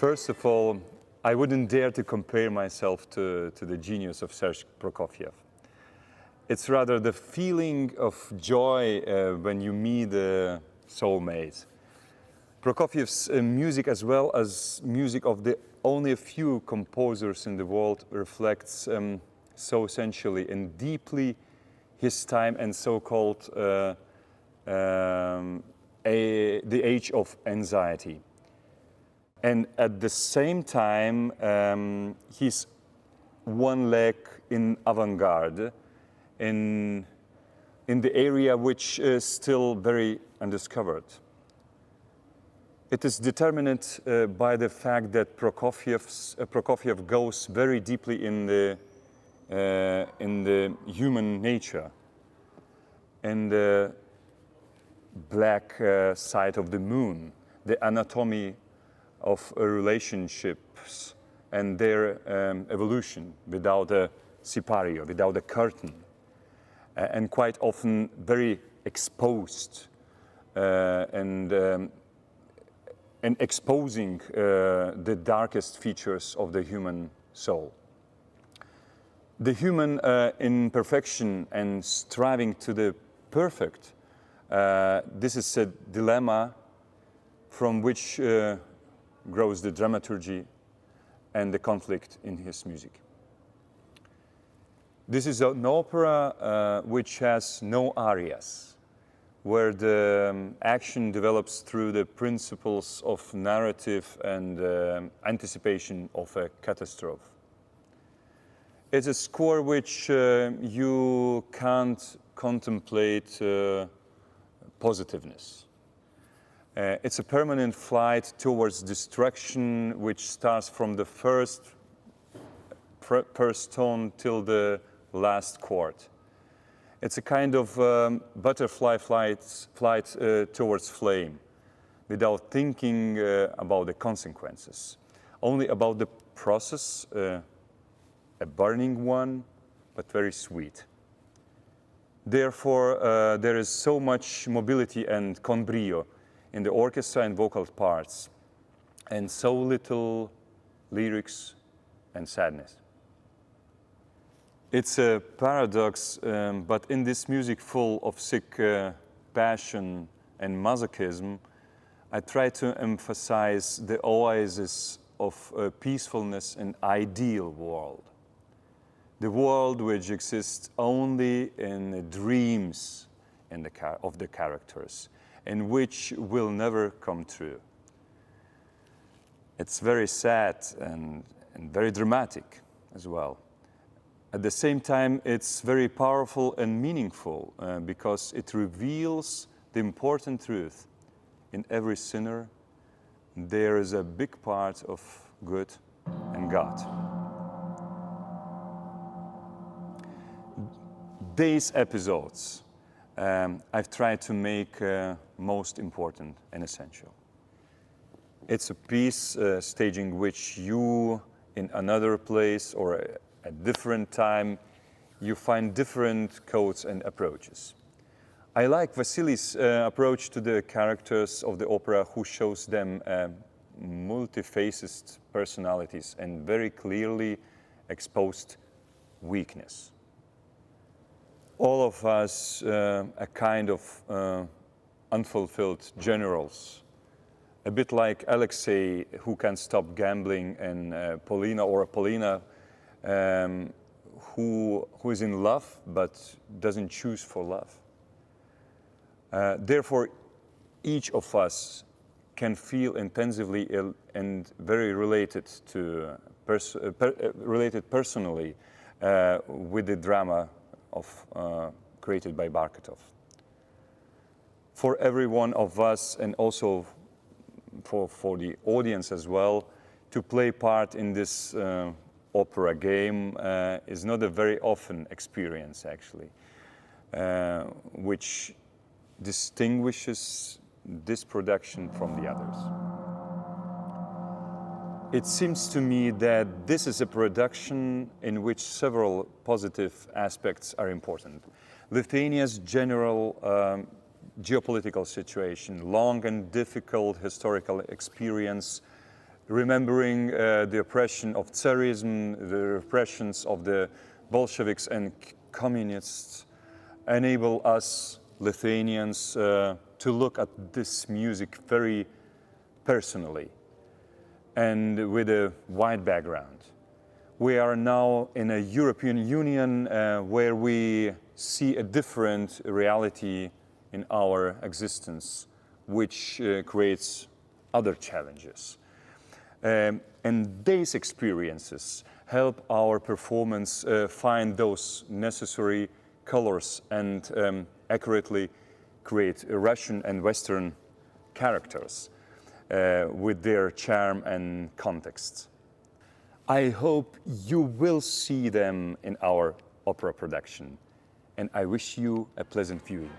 First of all, I wouldn't dare to compare myself to the genius of Serge Prokofiev. It's rather the feeling of joy when you meet a soulmate. Prokofiev's music, as well as music of the only a few composers in the world, reflects so essentially and deeply his time and so-called the age of anxiety. And at the same time, he's one leg in avant-garde, in the area which is still very undiscovered. It is determined by the fact that Prokofiev goes very deeply in the human nature, in the black side of the moon, the anatomy of relationships and their evolution without a sipario, without a curtain, and quite often very exposed and exposing the darkest features of the human soul. The human imperfection and striving to the perfect, this is a dilemma from which grows the dramaturgy and the conflict in his music. This is an opera which has no arias, where the action develops through the principles of narrative and anticipation of a catastrophe. It's a score which you can't contemplate positiveness. It's a permanent flight towards destruction, which starts from the first tone till the last chord. It's a kind of butterfly flight towards flame, without thinking about the consequences, only about the process, a burning one, but very sweet. Therefore, there is so much mobility and con brio in the orchestra and vocal parts, and so little lyrics and sadness. It's a paradox, but in this music full of sick passion and masochism, I try to emphasize the oasis of peacefulness and ideal world. The world which exists only in the dreams of the characters, and which will never come true. It's very sad and very dramatic as well. At the same time, it's very powerful and meaningful because it reveals the important truth. In every sinner, there is a big part of good and God. These episodes I've tried to make most important and essential. It's a piece staging which you, in another place or at different time, you find different codes and approaches. I like Vasily's approach to the characters of the opera, who shows them multifaced personalities and very clearly exposed weakness. All of us a kind of unfulfilled generals, a bit like Alexei, who can't stop gambling, and Polina who is in love but doesn't choose for love. Therefore, each of us can feel intensively ill and very related personally with the drama created by Barkatov. For every one of us, and also for the audience as well, to play part in this opera game is not a very often experience, actually, which distinguishes this production from the others. It seems to me that this is a production in which several positive aspects are important. Lithuania's general geopolitical situation, long and difficult historical experience, remembering the oppression of Tsarism, the repressions of the Bolsheviks and communists, enable us Lithuanians to look at this music very personally and with a wide background. We are now in a European Union where we see a different reality in our existence, which creates other challenges. And these experiences help our performance find those necessary colors and accurately create Russian and Western characters with their charm and context. I hope you will see them in our opera production, and I wish you a pleasant viewing.